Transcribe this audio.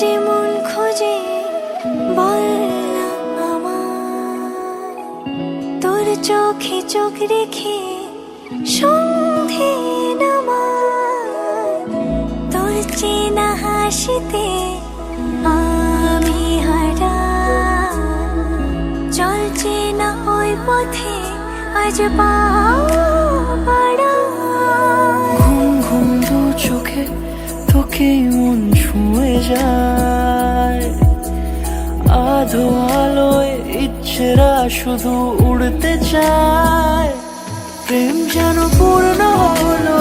যে মন খোঁজে বল না আমায়, তোর চোখে চোখ রেখে সন্ধে নামায়, তোর চেনা হাসিতে আমি হারাই। চল চেনা ওই পথে আজ পা বাড়াই। ঘুম ঘুম দু চোখে তোকেই মন ছুঁয়ে যায়, আধো আলোয় ইচ্ছেরা শুধু উড়তে চায়। প্রেম যেন পূর্ণ হলো